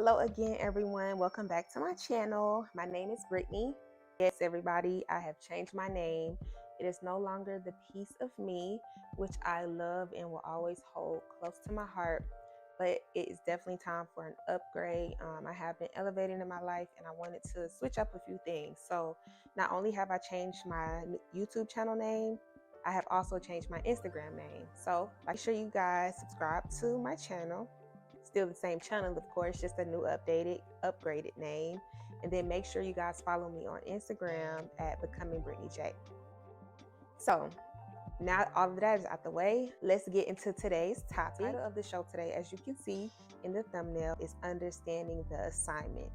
Hello again, everyone. Welcome back to my channel. My name is Brittany. Yes, everybody, I have changed my name. It is no longer the piece of me, which I love and will always hold close to my heart. But it is definitely time for an upgrade. I have been elevating in my life and I wanted to switch up a few things. So not only have I changed my YouTube channel name, I have also changed my Instagram name. So make sure you guys subscribe to my channel. Still the same channel, of course, just a new upgraded name. And then make sure you guys follow me on Instagram at Becoming Brittany J. So now all of that is out the way, let's get into today's topic. The title of the show today, as you can see in the thumbnail, is Understanding the Assignment.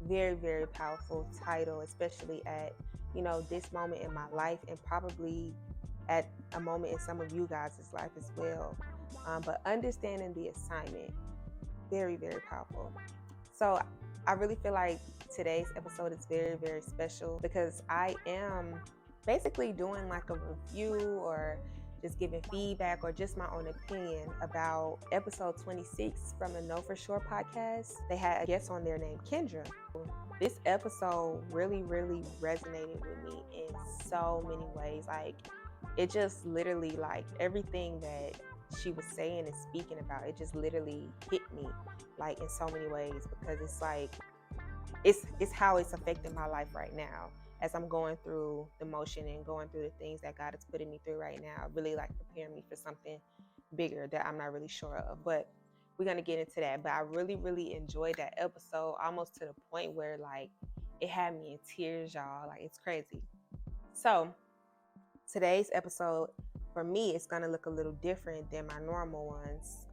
Very, very powerful title, especially at, this moment in my life and probably at a moment in some of you guys' life as well. But understanding the assignment, very, very powerful. So I really feel like today's episode is very, very special because I am basically doing like a review or just giving feedback or just my own opinion about episode 26 from the Know For Sure podcast. They had a guest on there named Kendra. This episode really, really resonated with me in so many ways. Like, it just literally, like, everything that she was saying and speaking about, it just literally hit me like in so many ways, because it's like it's how it's affecting my life right now as I'm going through the motion and going through the things that God is putting me through right now, really like preparing me for something bigger that I'm not really sure of. But we're going to get into that. But I really, really enjoyed that episode, almost to the point where like it had me in tears, y'all. Like, it's crazy. So today's episode, for me, it's going to look a little different than my normal ones,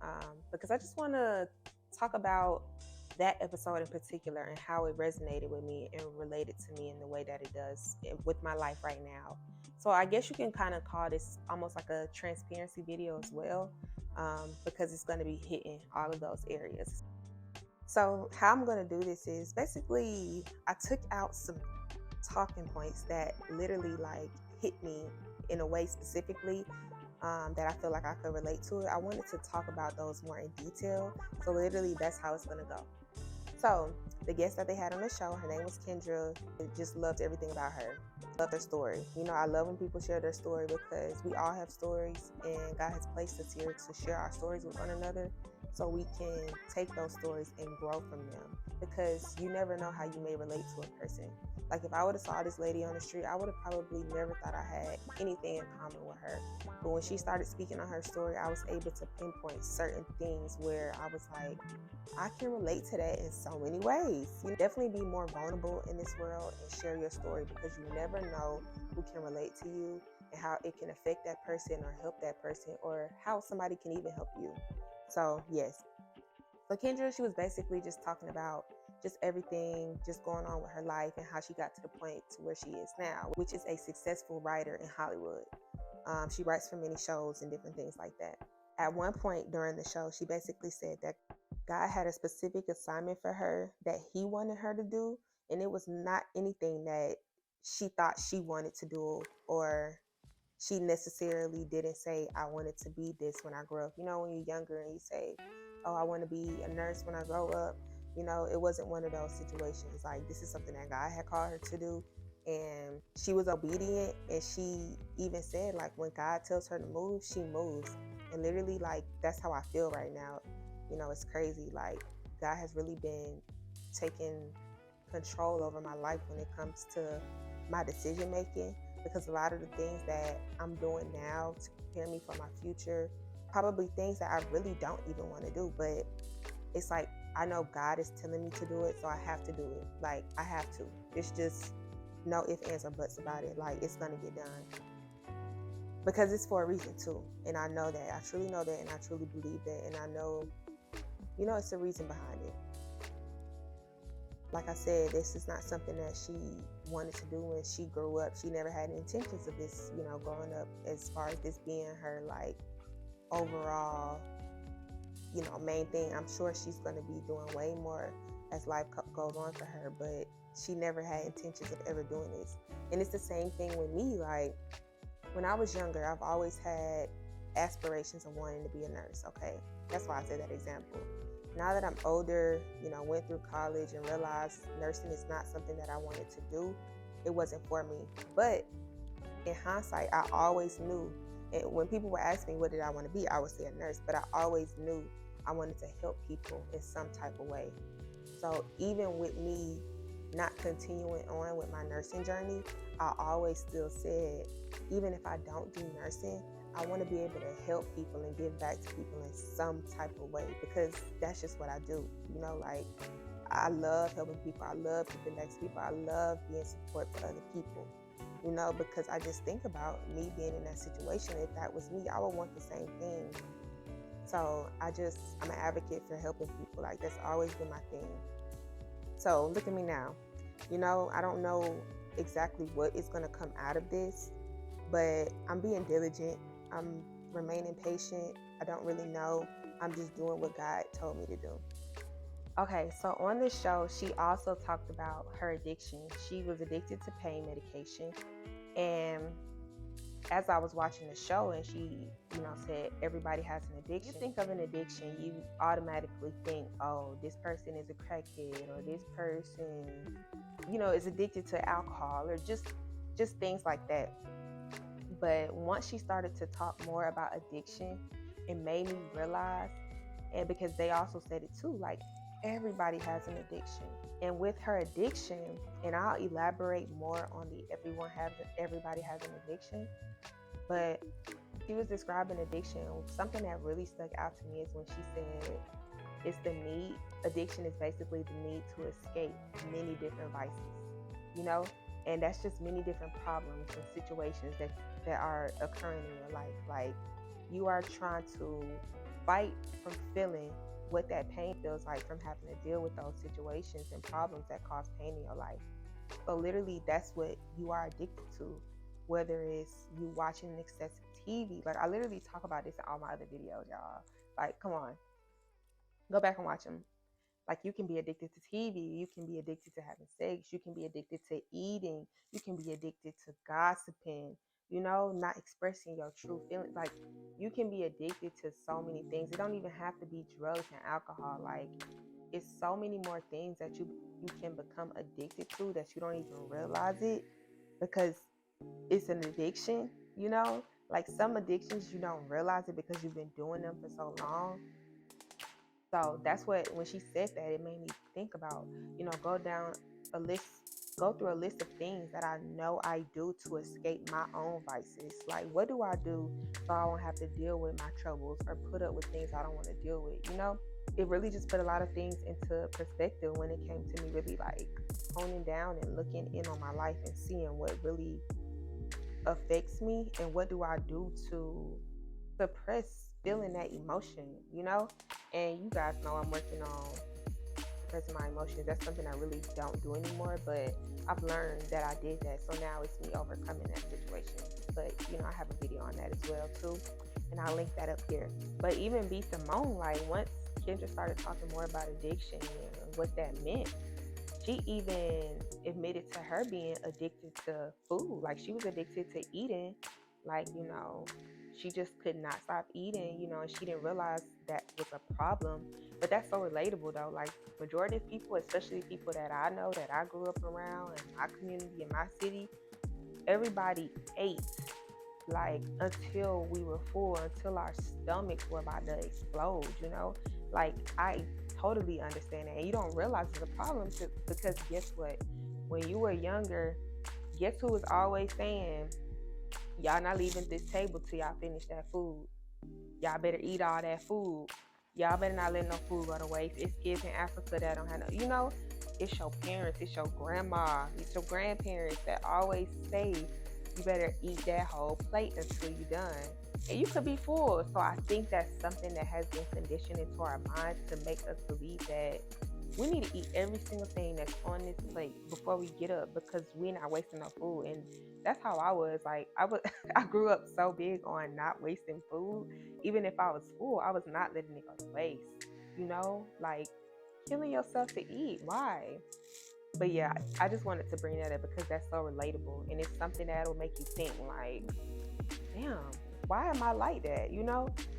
because I just want to talk about that episode in particular and how it resonated with me and related to me in the way that it does with my life right now. So I guess you can kind of call this almost like a transparency video as well, because it's going to be hitting all of those areas. So how I'm going to do this is basically I took out some talking points that literally like hit me in a way specifically, that I feel like I could relate to it. I wanted to talk about those more in detail. So literally that's how it's gonna go. So the guest that they had on the show, her name was Kendra. I just loved everything about her. Loved her story. I love when people share their story because we all have stories and God has placed us here to share our stories with one another so we can take those stories and grow from them, because you never know how you may relate to a person. Like, if I would have saw this lady on the street, I would have probably never thought I had anything in common with her. But when she started speaking on her story, I was able to pinpoint certain things where I was like, I can relate to that in so many ways. You definitely be more vulnerable in this world and share your story, because you never know who can relate to you and how it can affect that person or help that person, or how somebody can even help you. So yes. So Kendra, she was basically just talking about just everything just going on with her life and how she got to the point to where she is now, which is a successful writer in Hollywood. She writes for many shows and different things like that. At one point during the show, she basically said that God had a specific assignment for her that he wanted her to do, and it was not anything that she thought she wanted to do, or she necessarily didn't say, I wanted to be this when I grow up. When you're younger and you say, oh, I want to be a nurse when I grow up. It wasn't one of those situations. Like, this is something that God had called her to do. And she was obedient. And she even said, like, when God tells her to move, she moves. And literally, like, that's how I feel right now. It's crazy. Like, God has really been taking control over my life when it comes to my decision making, because a lot of the things that I'm doing now to prepare me for my future, probably things that I really don't even want to do, but it's like, I know God is telling me to do it, so I have to do it. Like, I have to. It's just no ifs, ands, or buts about it. Like, it's gonna get done, because it's for a reason too. And I know that. I truly know that, and I truly believe that, and I know, it's a reason behind it. Like I said, this is not something that she wanted to do when she grew up. She never had intentions of this, growing up, as far as this being her, like, overall, main thing. I'm sure she's going to be doing way more as life goes on for her, but she never had intentions of ever doing this. And it's the same thing with me. Like, when I was younger, I've always had aspirations of wanting to be a nurse, okay? That's why I say that example. now that I'm older, went through college and realized nursing is not something that I wanted to do, it wasn't for me. But in hindsight, I always knew. And when people would ask me what did I want to be, I would say a nurse, but I always knew I wanted to help people in some type of way. So even with me not continuing on with my nursing journey, I always still said, even if I don't do nursing, I want to be able to help people and give back to people in some type of way, because that's just what I do. Like, I love helping people. I love giving back to people. I love being support for other people, because I just think about me being in that situation. If that was me, I would want the same thing. So I'm an advocate for helping people. Like, that's always been my thing. So look at me now. I don't know exactly what is going to come out of this, but I'm being diligent. I'm remaining patient. I don't really know. I'm just doing what God told me to do. Okay, so on this show, she also talked about her addiction. She was addicted to pain medication. And as I was watching the show, and she, said everybody has an addiction. You think of an addiction, you automatically think, oh, this person is a crackhead, or this person, is addicted to alcohol, or just things like that. But once she started to talk more about addiction, it made me realize, and because they also said it too, like, everybody has an addiction. And with her addiction, and I'll elaborate more on the everybody has an addiction, but she was describing addiction. Something that really stuck out to me is when she said it's the need. Addiction is basically the need to escape many different vices, and that's just many different problems and situations that are occurring in your life. Like, you are trying to fight from feeling what that pain feels like from having to deal with those situations and problems that cause pain in your life. So literally, that's what you are addicted to, whether it's you watching excessive TV. Like, I literally talk about this in all my other videos, y'all. Like, come on, go back and watch them. Like, you can be addicted to TV, you can be addicted to having sex, you can be addicted to eating, you can be addicted to gossiping, not expressing your true feelings. Like, you can be addicted to so many things. It don't even have to be drugs and alcohol. Like, it's so many more things that you can become addicted to that you don't even realize it, because it's an addiction, Like, some addictions you don't realize it because you've been doing them for so long. So that's what, when she said that, it made me think about, go through a list of things that I know I do to escape my own vices. Like, what do I do so I won't have to deal with my troubles or put up with things I don't want to deal with, It really just put a lot of things into perspective when it came to me really, like, honing down and looking in on my life and seeing what really affects me and what do I do to suppress feeling that emotion, And you guys know I'm working on suppressing my emotions. That's something I really don't do anymore, but I've learned that I did that. So now it's me overcoming that situation. But, I have a video on that as well too, and I'll link that up here. But even B. Simone, like, once Kendra started talking more about addiction and what that meant, she even admitted to her being addicted to food. Like, she was addicted to eating. Like, she just could not stop eating, and she didn't realize that was a problem. But that's so relatable though. Like, majority of people, especially people that I know, that I grew up around in my community, in my city, everybody ate, like, until we were full, until our stomachs were about to explode, Like, I totally understand that. And you don't realize it's a problem because guess what? When you were younger, guess who was always saying, y'all not leaving this table till y'all finish that food. Y'all better eat all that food. Y'all better not let no food go to waste. It's kids in Africa that don't have no, it's your parents, it's your grandma, it's your grandparents that always say, you better eat that whole plate until you're done. And you could be full. So I think that's something that has been conditioned into our minds to make us believe that we need to eat every single thing that's on this plate before we get up, because we're not wasting no food. And that's how I was. Like, I grew up so big on not wasting food. Even if I was full, I was not letting it go to waste. Like, killing yourself to eat. Why? But yeah, I just wanted to bring that up because that's so relatable, and it's something that'll make you think, like, damn, why am I like that,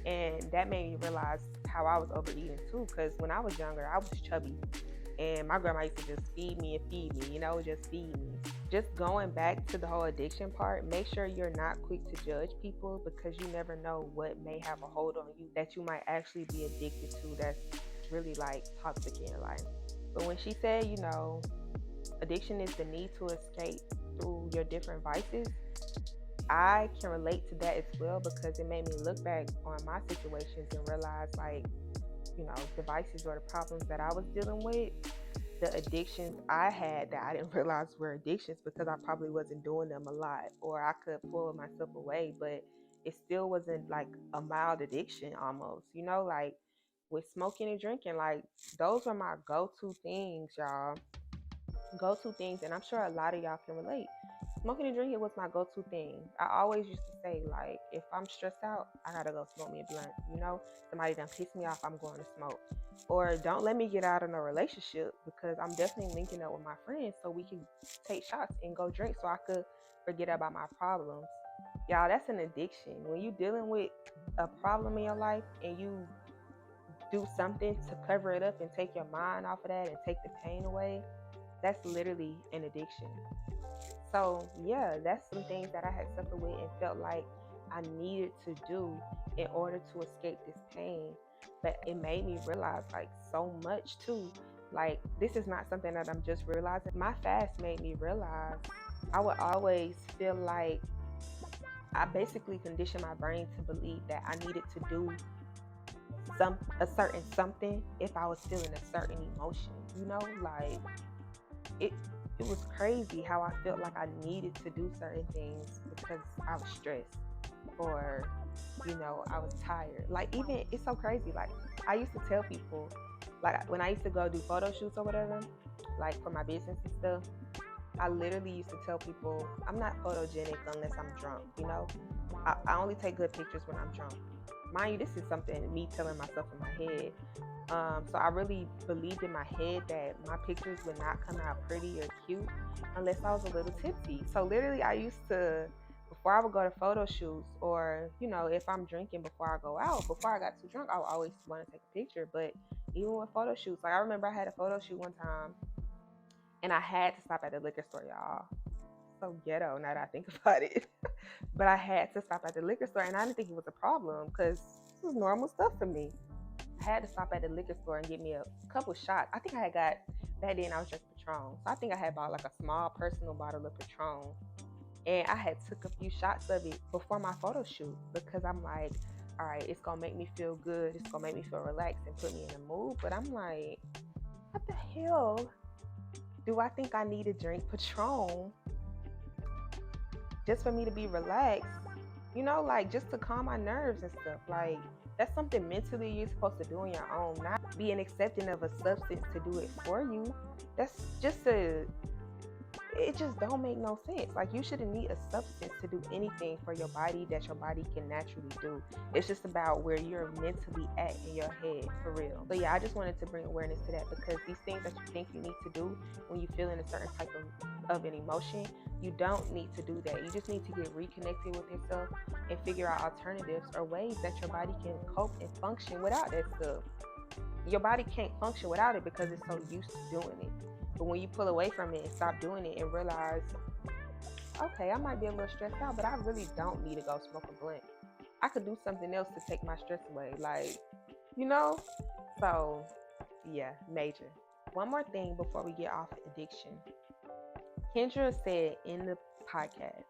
And that made me realize how I was overeating too, because when I was younger, I was chubby. And my grandma used to just feed me and feed me, just feed me. Just going back to the whole addiction part, make sure you're not quick to judge people, because you never know what may have a hold on you that you might actually be addicted to, that's really like toxic in your life. But when she said, addiction is the need to escape through your different vices, I can relate to that as well, because it made me look back on my situations and realize, like, the vices or the problems that I was dealing with, the addictions I had that I didn't realize were addictions, because I probably wasn't doing them a lot, or I could pull myself away, but it still wasn't like a mild addiction almost, like with smoking and drinking. Like, those were my go-to things, y'all. Go-to things, and I'm sure a lot of y'all can relate. Smoking and drinking was my go-to thing. I always used to say, like, if I'm stressed out, I gotta go smoke me a blunt. Somebody done piss me off, I'm going to smoke. Or don't let me get out of a relationship, because I'm definitely linking up with my friends so we can take shots and go drink so I could forget about my problems. Y'all, that's an addiction. When you dealing with a problem in your life and you do something to cover it up and take your mind off of that and take the pain away, that's literally an addiction. So yeah, that's some things that I had suffered with and felt like I needed to do in order to escape this pain. But it made me realize, like, so much too. Like, this is not something that I'm just realizing. My fast made me realize I would always feel like I basically conditioned my brain to believe that I needed to do a certain something if I was feeling a certain emotion, like it it was crazy how I felt like I needed to do certain things because I was stressed, or I was tired. Like, even it's so crazy, like, I used to tell people, like, when I used to go do photo shoots or whatever, like for my business and stuff, I literally used to tell people I'm not photogenic unless I'm drunk. I only take good pictures when I'm drunk. Mind you, this is something me telling myself in my head. So I really believed in my head that my pictures would not come out pretty or cute unless I was a little tipsy. So literally, I used to, before I would go to photo shoots, or if I'm drinking before I go out, before I got too drunk, I would always want to take a picture. But even with photo shoots, like, I remember I had a photo shoot one time, and I had to stop at the liquor store, y'all. So ghetto now that I think about it. But I had to stop at the liquor store, and I didn't think it was a problem because this was normal stuff for me. I had to stop at the liquor store and get me a couple shots. I think I had got, back then I was drinking Patron. So I think I had bought like a small personal bottle of Patron. And I had took a few shots of it before my photo shoot, because I'm like, all right, it's going to make me feel good. It's going to make me feel relaxed and put me in the mood. But I'm like, what the hell do I think I need to drink Patron just for me to be relaxed? Like, just to calm my nerves and stuff. Like, that's something mentally you're supposed to do on your own, not being accepting of a substance to do it for you. That's just it just don't make no sense. Like, you shouldn't need a substance to do anything for your body that your body can naturally do. It's just about where you're mentally at in your head, for real. So yeah, I just wanted to bring awareness to that, because these things that you think you need to do when you feel in a certain type of an emotion, you don't need to do that. You just need to get reconnected with yourself and figure out alternatives or ways that your body can cope and function without that stuff. Your body can't function without it because it's so used to doing it. But when you pull away from it and stop doing it and realize, okay, I might be a little stressed out, but I really don't need to go smoke a blunt. I could do something else to take my stress away. Like, So yeah, major. One more thing before we get off addiction. Kendra said in the podcast,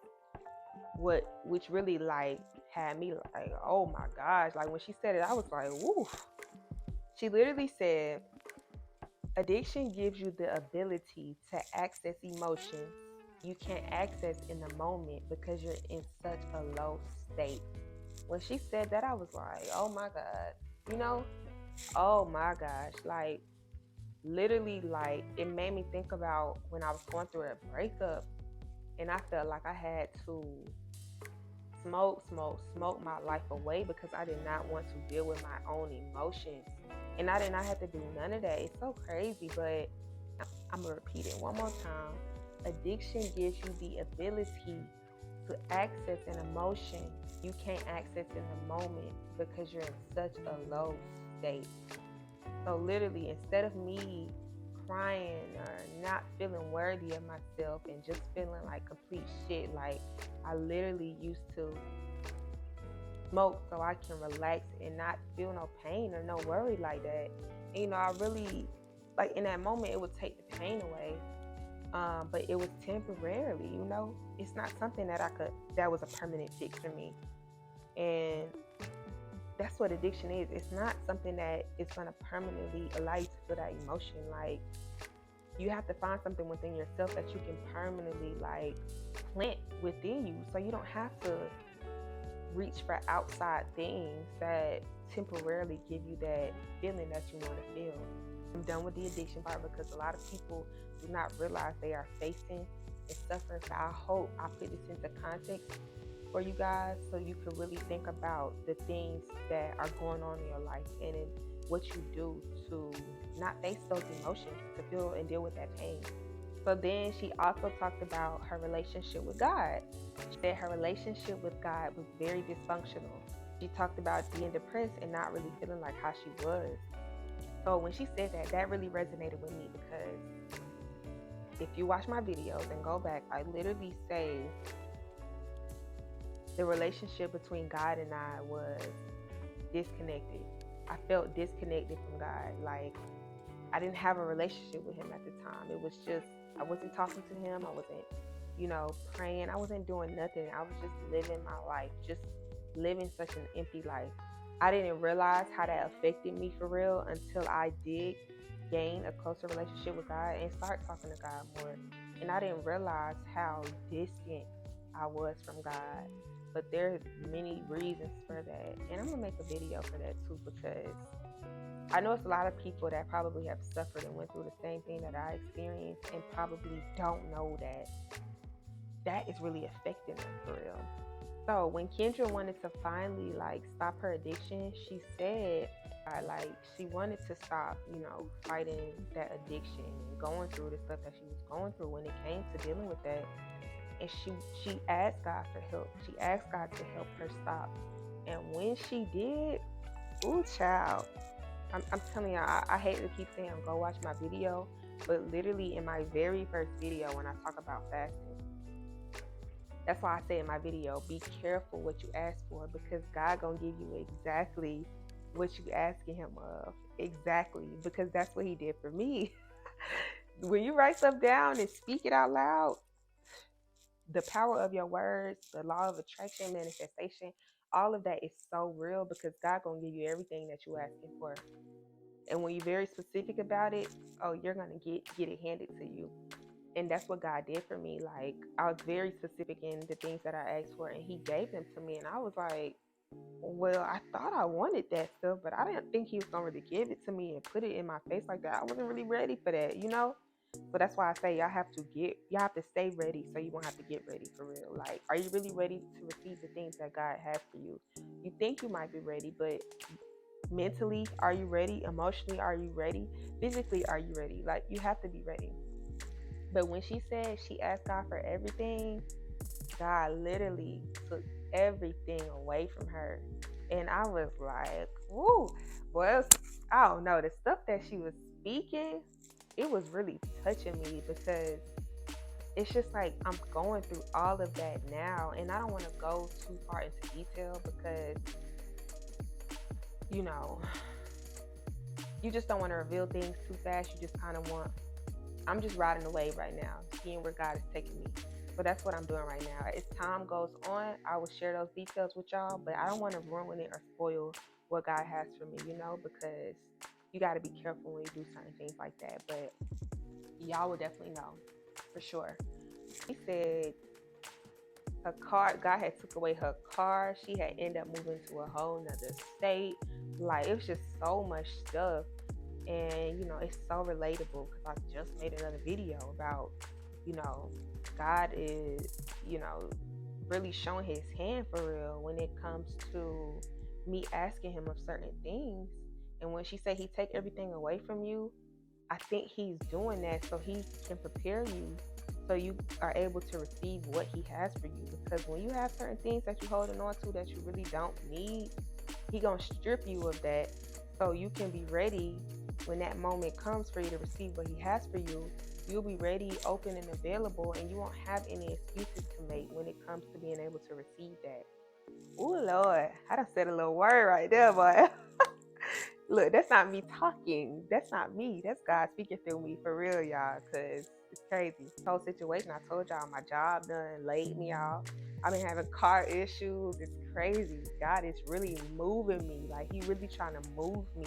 which really like had me like, oh my gosh. Like, when she said it, I was like, woo. She literally said, addiction gives you the ability to access emotions you can't access in the moment because you're in such a low state. When she said that, I was like, oh my God, oh my gosh. Like, literally, like, it made me think about when I was going through a breakup and I felt like I had to smoke my life away because I did not want to deal with my own emotions. And I did not have to do none of that. It's so crazy, but I'm going to repeat it one more time. Addiction gives you the ability to access an emotion you can't access in the moment because you're in such a low state. So literally, instead of me crying or not feeling worthy of myself and just feeling like complete shit, like I literally used to smoke so I can relax and not feel no pain or no worry like that. And, I really, like, in that moment it would take the pain away. But it was temporarily, it's not something that was a permanent fix for me. And that's what addiction is. It's not something that is going to permanently allow you to feel that emotion. Like, you have to find something within yourself that you can permanently, like, plant within you, so you don't have to reach for outside things that temporarily give you that feeling that you want to feel. I'm done with the addiction part because a lot of people do not realize they are facing and suffering. So I hope I put this into context for you guys so you can really think about the things that are going on in your life and in what you do to not face those emotions, to feel and deal with that pain. So then she also talked about her relationship with God. She said her relationship with God was very dysfunctional. She talked about being depressed and not really feeling like how she was. So when she said that, that really resonated with me because if you watch my videos and go back, I literally say the relationship between God and I was disconnected. I felt disconnected from God. Like, I didn't have a relationship with him at the time. It was just, I wasn't talking to him. I wasn't, praying. I wasn't doing nothing. I was just living my life, just living such an empty life. I didn't realize how that affected me for real until I did gain a closer relationship with God and start talking to God more. And I didn't realize how distant I was from God. But there's many reasons for that. And I'm going to make a video for that too, because I know it's a lot of people that probably have suffered and went through the same thing that I experienced and probably don't know that that is really affecting them for real. So when Kendra wanted to finally, like, stop her addiction, she said, she wanted to stop, fighting that addiction and going through the stuff that she was going through when it came to dealing with that. And she asked God for help. She asked God to help her stop. And when she did, ooh, child, I'm telling you, I hate to keep saying go watch my video, but literally in my very first video when I talk about fasting, that's why I say in my video, be careful what you ask for, because God gonna give you exactly what you asking him of. Exactly, because that's what he did for me. When you write stuff down and speak it out loud, the power of your words, the law of attraction, manifestation, all of that is so real because God gonna give you everything that you're asking for. And when you're very specific about it, oh, you're gonna get it handed to you. And that's what God did for me. Like, I was very specific in the things that I asked for, and he gave them to me. And I was like, well, I thought I wanted that stuff, but I didn't think he was gonna really give it to me and put it in my face like that. I wasn't really ready for that, So that's why I say y'all have to stay ready so you won't have to get ready for real. Like, are you really ready to receive the things that God has for you? You think you might be ready, but mentally, are you ready? Emotionally, are you ready? Physically, are you ready? Like, you have to be ready. But when she said she asked God for everything, God literally took everything away from her. And I was like, woo, well, I don't know. The stuff that she was speaking, it was really touching me because it's just like I'm going through all of that now. And I don't want to go too far into detail because, you just don't want to reveal things too fast. You just kind of I'm just riding the wave right now, seeing where God is taking me. So that's what I'm doing right now. As time goes on, I will share those details with y'all, but I don't want to ruin it or spoil what God has for me, because you got to be careful when you do certain things like that. But y'all will definitely know for sure. She said her car, God had took away her car. She had ended up moving to a whole nother state. Like, it was just so much stuff. And, it's so relatable because I just made another video about, God is, really showing his hand for real when it comes to me asking him of certain things. And when she said he take everything away from you, I think he's doing that so he can prepare you so you are able to receive what he has for you. Because when you have certain things that you're holding on to that you really don't need, he gonna strip you of that, so you can be ready when that moment comes for you to receive what he has for you. You'll be ready, open, and available, and you won't have any excuses to make when it comes to being able to receive that. Oh Lord, I done said a little word right there, boy. Look, that's not me talking. That's not me. That's God speaking through me for real, y'all. Cause it's crazy. This whole situation, I told y'all, my job done laid me off. I've been having car issues. It's crazy. God is really moving me. Like he really trying to move me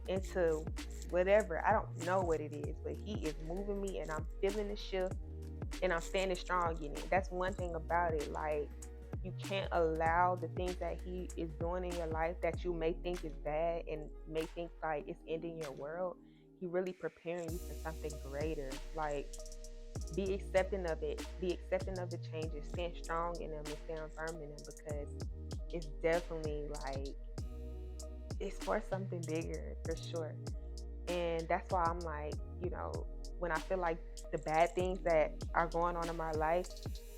into whatever. I don't know what it is, but he is moving me, and I'm feeling the shift, and I'm standing strong in it. That's one thing about it. Like you can't allow the things that he is doing in your life that you may think is bad and may think like it's ending your world. He really preparing you for something greater. Like be accepting of it. Be accepting of the changes. Stand strong in them and stand firm in them, because it's definitely like it's for something bigger for sure. And that's why I'm like, when I feel like the bad things that are going on in my life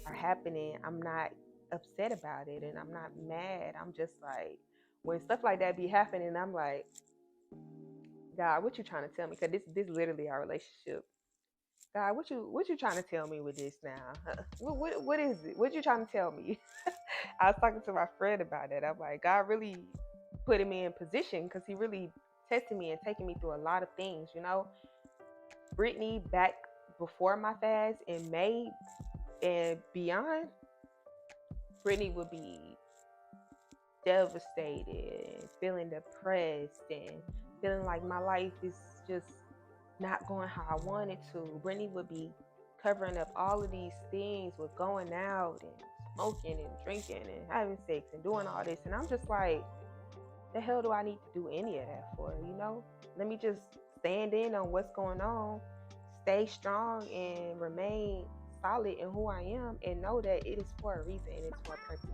are happening, I'm not upset about it and I'm not mad. I'm just like, when stuff like that be happening, I'm like, God, what you trying to tell me? Because this literally our relationship. God, what you trying to tell me with this now? What is it? What you trying to tell me? I was talking to my friend about it. I'm like, God really putting me in position, because he really testing me and taking me through a lot of things. Brittany back before my fast in May and beyond, Brittany would be devastated and feeling depressed and feeling like my life is just not going how I want it to. Brittany would be covering up all of these things with going out and smoking and drinking and having sex and doing all this. And I'm just like, the hell do I need to do any of that for? Let me just stand in on what's going on, stay strong, and remain solid in who I am, and know that it is for a reason and it's for a purpose.